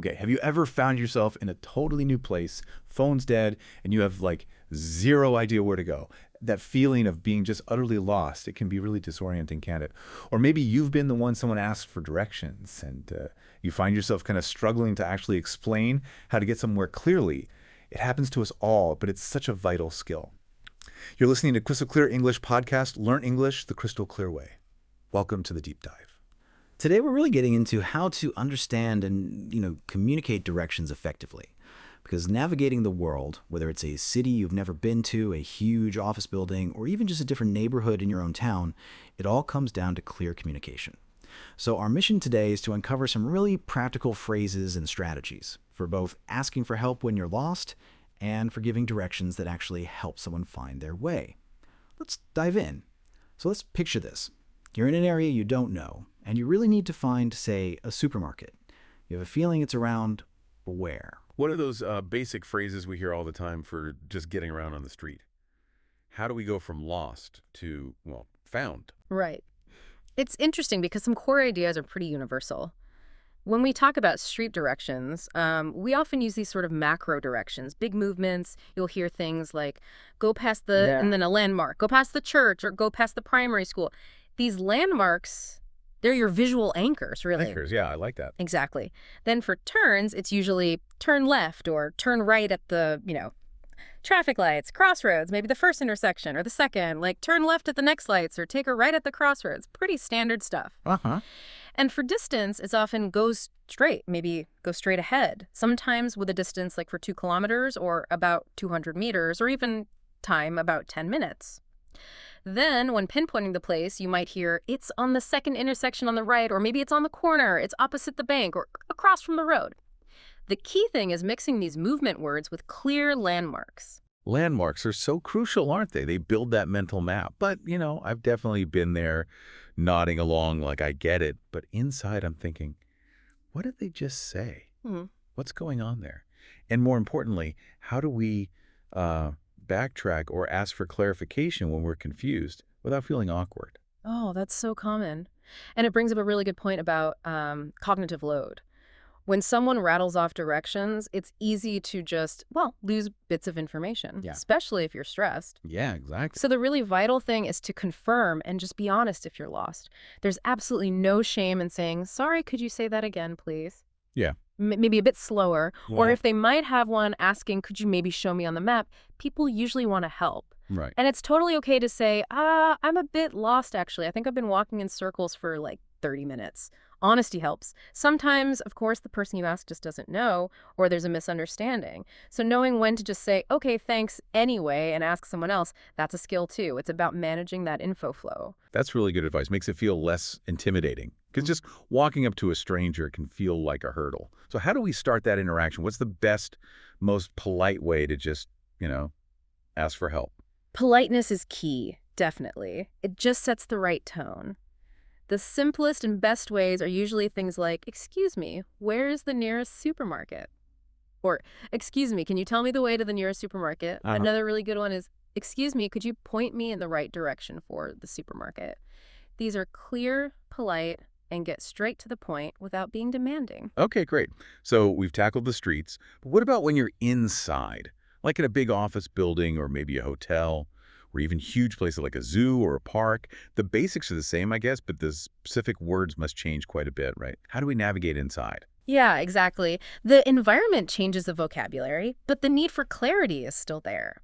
Okay, have you ever found yourself in a totally new place, phone's dead, and you have like zero idea where to go? That feeling of being just utterly lost, it can be really disorienting, can't it? Or maybe you've been the one someone asked for directions and you find yourself kind of struggling to actually explain how to get somewhere clearly. It happens to us all, but it's such a vital skill. You're listening to Crystal Clear English Podcast, Learn English the Crystal Clear Way. Welcome to the Deep Dive. Today, we're really getting into how to understand and, communicate directions effectively. Because navigating the world, whether it's a city you've never been to, a huge office building, or even just a different neighborhood in your own town, it all comes down to clear communication. So our mission today is to uncover some really practical phrases and strategies for both asking for help when you're lost and for giving directions that actually help someone find their way. Let's dive in. So let's picture this. You're in an area you don't know, and you really need to find, say, a supermarket. You have a feeling it's around where? What are those basic phrases we hear all the time for just getting around on the street? How do we go from lost to, well, found? Right. It's interesting because some core ideas are pretty universal. When we talk about street directions, we often use these sort of macro directions, big movements. You'll hear things like go past and then a landmark, go past the church, or go past the primary school. These landmarks, they're your visual anchors, really. Anchors, yeah, I like that. Exactly. Then for turns, it's usually turn left or turn right at the, traffic lights, crossroads, maybe the first intersection or the second, like turn left at the next lights or take a right at the crossroads. Pretty standard stuff. Uh-huh. And for distance, it's often goes straight, maybe go straight ahead, sometimes with a distance like for 2 kilometers or about 200 meters or even time about 10 minutes. Then, when pinpointing the place, you might hear, it's on the second intersection on the right, or maybe it's on the corner, it's opposite the bank, or across from the road. The key thing is mixing these movement words with clear landmarks. Landmarks are so crucial, aren't they? They build that mental map. But, I've definitely been there nodding along like I get it. But inside I'm thinking, what did they just say? What's going on there? And more importantly, how do we backtrack or ask for clarification when we're confused without feeling awkward? Oh, that's so common. And it brings up a really good point about cognitive load. When someone rattles off directions, it's easy to just, lose bits of information, especially if you're stressed. Yeah, exactly. So the really vital thing is to confirm and just be honest if you're lost. There's absolutely no shame in saying, sorry, could you say that again, please? Yeah. Maybe a bit slower. Yeah. Or if they might have one asking, could you maybe show me on the map? People usually want to help. Right. And it's totally okay to say, I'm a bit lost, actually. I think I've been walking in circles for like 30 minutes. Honesty helps. Sometimes, of course, the person you ask just doesn't know, or there's a misunderstanding. So knowing when to just say, okay, thanks anyway, and ask someone else, that's a skill too. It's about managing that info flow. That's really good advice. Makes it feel less intimidating. Because just walking up to a stranger can feel like a hurdle. So how do we start that interaction? What's the best, most polite way to just, ask for help? Politeness is key, definitely. It just sets the right tone. The simplest and best ways are usually things like, excuse me, where is the nearest supermarket? Or, excuse me, can you tell me the way to the nearest supermarket? Another really good one is, excuse me, could you point me in the right direction for the supermarket? These are clear, polite, and get straight to the point without being demanding. Okay, great. So we've tackled the streets. But what about when you're inside? Like in a big office building or maybe a hotel? Or even huge places like a zoo or a park. The basics are the same, I guess, but the specific words must change quite a bit, right? How do we navigate inside? Yeah, exactly. The environment changes the vocabulary, but the need for clarity is still there.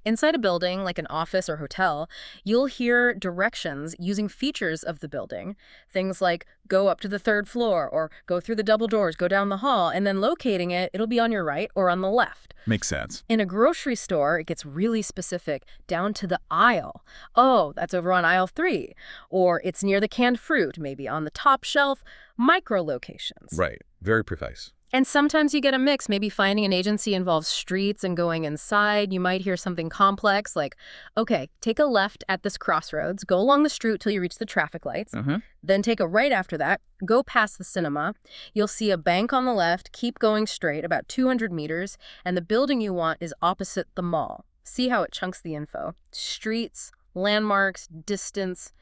Inside a building, like an office or hotel, you'll hear directions using features of the building. Things like go up to the 3rd floor or go through the double doors, go down the hall, and then locating it, it'll be on your right or on the left. Makes sense. In a grocery store, it gets really specific, down to the aisle. Oh, that's over on aisle 3. Or it's near the canned fruit, maybe on the top shelf, micro locations. Right. Very precise. And sometimes you get a mix. Maybe finding an agency involves streets and going inside. You might hear something complex like, okay, take a left at this crossroads, go along the street till you reach the traffic lights, then take a right after that, go past the cinema. You'll see a bank on the left, keep going straight about 200 meters, and the building you want is opposite the mall. See how it chunks the info. Streets, landmarks, distance,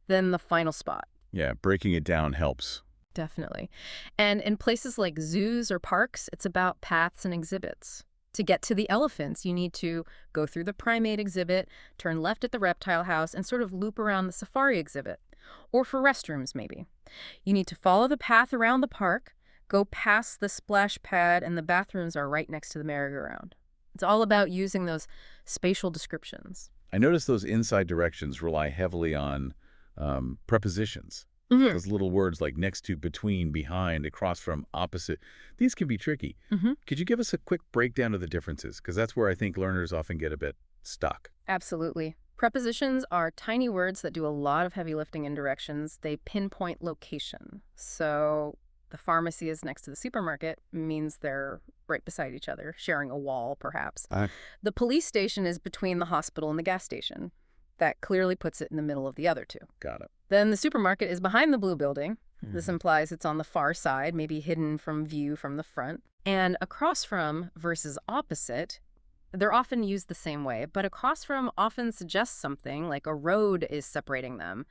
then the final spot. Yeah, breaking it down helps. Definitely. And in places like zoos or parks, it's about paths and exhibits. To get to the elephants, you need to go through the primate exhibit, turn left at the reptile house, and sort of loop around the safari exhibit. Or for restrooms, maybe. You need to follow the path around the park, go past the splash pad, and the bathrooms are right next to the merry-go-round. It's all about using those spatial descriptions. I notice those inside directions rely heavily on prepositions. Those little words like next to, between, behind, across from, opposite. These can be tricky. Could you give us a quick breakdown of the differences? Because that's where I think learners often get a bit stuck. Absolutely. Prepositions are tiny words that do a lot of heavy lifting in directions. They pinpoint location. So the pharmacy is next to the supermarket means they're right beside each other, sharing a wall, perhaps. The police station is between the hospital and the gas station. That clearly puts it in the middle of the other two. Got it. Then the supermarket is behind the blue building. This implies it's on the far side, maybe hidden from view from the front. And across from versus opposite, they're often used the same way, but across from often suggests something like a road is separating them.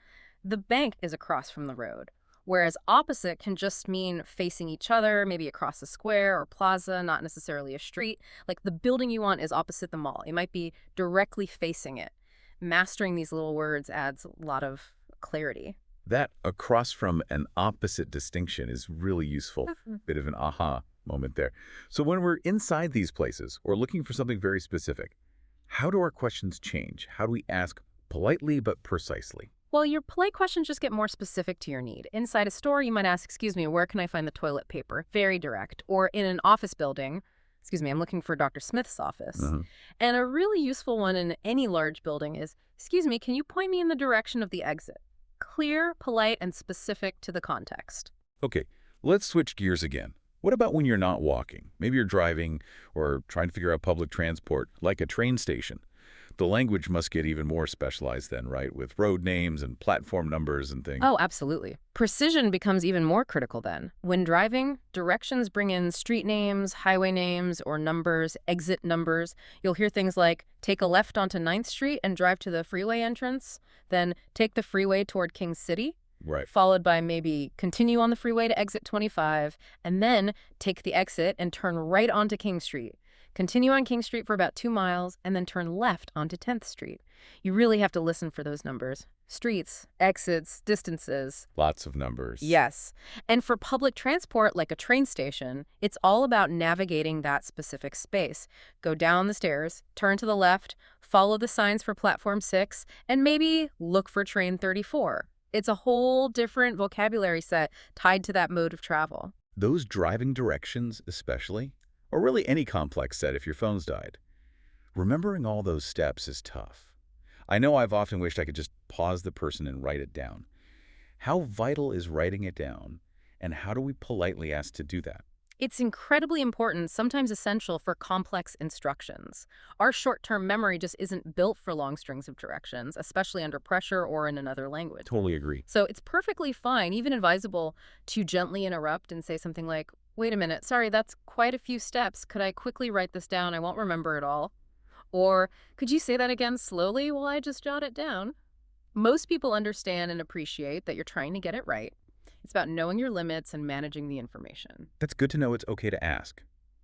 The bank is across from the road, whereas opposite can just mean facing each other, maybe across a square or plaza, not necessarily a street. Like the building you want is opposite the mall. It might be directly facing it. Mastering these little words adds a lot of clarity. That across from an opposite distinction is really useful. Bit of an aha moment there. So when we're inside these places or looking for something very specific, how do our questions change? How do we ask politely but precisely? Well, your polite questions just get more specific to your need. Inside a store, you might ask, excuse me, where can I find the toilet paper? Very direct. Or in an office building, excuse me, I'm looking for Dr. Smith's office. And a really useful one in any large building is, excuse me, can you point me in the direction of the exit? Clear, polite, and specific to the context. Okay, let's switch gears again. What about when you're not walking? Maybe you're driving or trying to figure out public transport, like a train station. The language must get even more specialized then, right? With road names and platform numbers and things. Oh, absolutely. Precision becomes even more critical then. When driving, directions bring in street names, highway names, or numbers, exit numbers. You'll hear things like, take a left onto 9th Street and drive to the freeway entrance, then take the freeway toward King City. Right. Followed by maybe continue on the freeway to exit 25, and then take the exit and turn right onto King Street. Continue on King Street for about 2 miles, and then turn left onto 10th Street. You really have to listen for those numbers. Streets, exits, distances. Lots of numbers. Yes. And for public transport, like a train station, it's all about navigating that specific space. Go down the stairs, turn to the left, follow the signs for Platform 6, and maybe look for Train 34. It's a whole different vocabulary set tied to that mode of travel. Those driving directions especially, or really any complex set if your phone's died. Remembering all those steps is tough. I know I've often wished I could just pause the person and write it down. How vital is writing it down, and how do we politely ask to do that? It's incredibly important, sometimes essential for complex instructions. Our short-term memory just isn't built for long strings of directions, especially under pressure or in another language. Totally agree. So it's perfectly fine, even advisable, to gently interrupt and say something like, wait a minute, sorry, that's quite a few steps. Could I quickly write this down? I won't remember it all. Or could you say that again slowly while I just jot it down? Most people understand and appreciate that you're trying to get it right. It's about knowing your limits and managing the information. That's good to know it's okay to ask.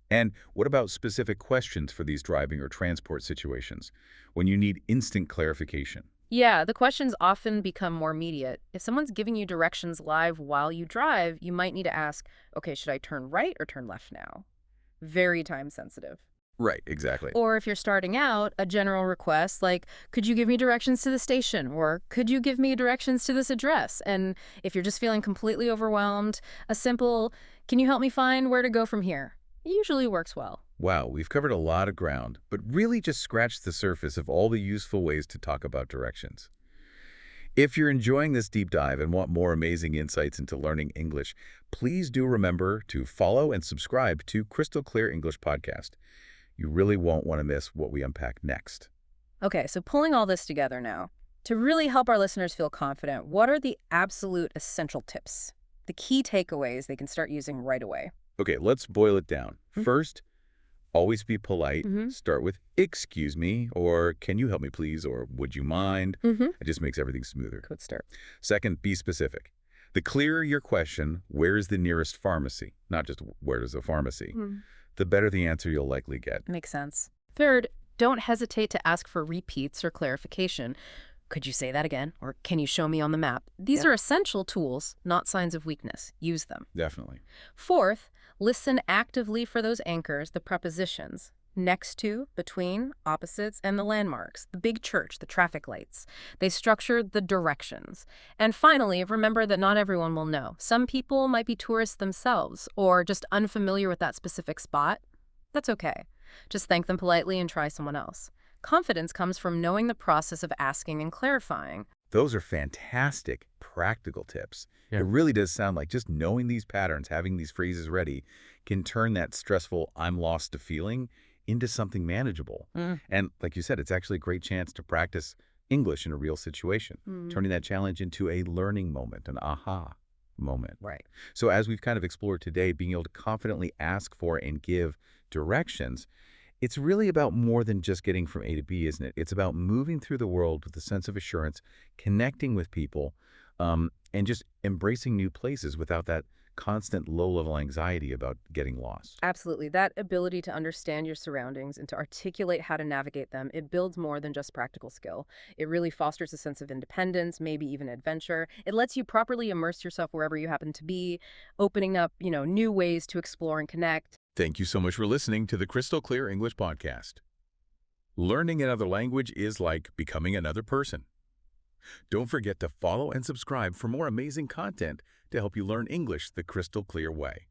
And what about specific questions for these driving or transport situations when you need instant clarification? Yeah, the questions often become more immediate. If someone's giving you directions live while you drive, you might need to ask, okay, should I turn right or turn left now? Very time sensitive. Right, exactly. Or if you're starting out, a general request like, could you give me directions to the station? Or could you give me directions to this address? And if you're just feeling completely overwhelmed, a simple, can you help me find where to go from here? It usually works well. Wow, we've covered a lot of ground, but really just scratched the surface of all the useful ways to talk about directions. If you're enjoying this deep dive and want more amazing insights into learning English, please do remember to follow and subscribe to Crystal Clear English Podcast. You really won't want to miss what we unpack next. Okay, so pulling all this together now, to really help our listeners feel confident, what are the absolute essential tips? The key takeaways they can start using right away? Okay, let's boil it down. First, always be polite. Start with, excuse me, or can you help me please, or would you mind? It just makes everything smoother. Good start. Second, be specific. The clearer your question, where is the nearest pharmacy, not just where is a pharmacy, the better the answer you'll likely get. Makes sense. Third, don't hesitate to ask for repeats or clarification. Could you say that again? Or can you show me on the map? These are essential tools, not signs of weakness. Use them. Definitely. Fourth, listen actively for those anchors, the prepositions. Next to, between, opposites, and the landmarks, the big church, the traffic lights. They structure the directions. And finally, remember that not everyone will know. Some people might be tourists themselves or just unfamiliar with that specific spot. That's okay. Just thank them politely and try someone else. Confidence comes from knowing the process of asking and clarifying. Those are fantastic practical tips. Yeah. It really does sound like just knowing these patterns, having these phrases ready, can turn that stressful I'm lost to feeling into something manageable. And like you said, it's actually a great chance to practice English in a real situation, turning that challenge into a learning moment, an aha moment. Right. So as we've kind of explored today, being able to confidently ask for and give directions, it's really about more than just getting from A to B, isn't it? It's about moving through the world with a sense of assurance, connecting with people, and just embracing new places without that constant low-level anxiety about getting lost. Absolutely. That ability to understand your surroundings and to articulate how to navigate them, it builds more than just practical skill. It really fosters a sense of independence, maybe even adventure. It lets you properly immerse yourself wherever you happen to be, opening up, new ways to explore and connect. Thank you so much for listening to the Crystal Clear English Podcast. Learning another language is like becoming another person. Don't forget to follow and subscribe for more amazing content to help you learn English the crystal clear way.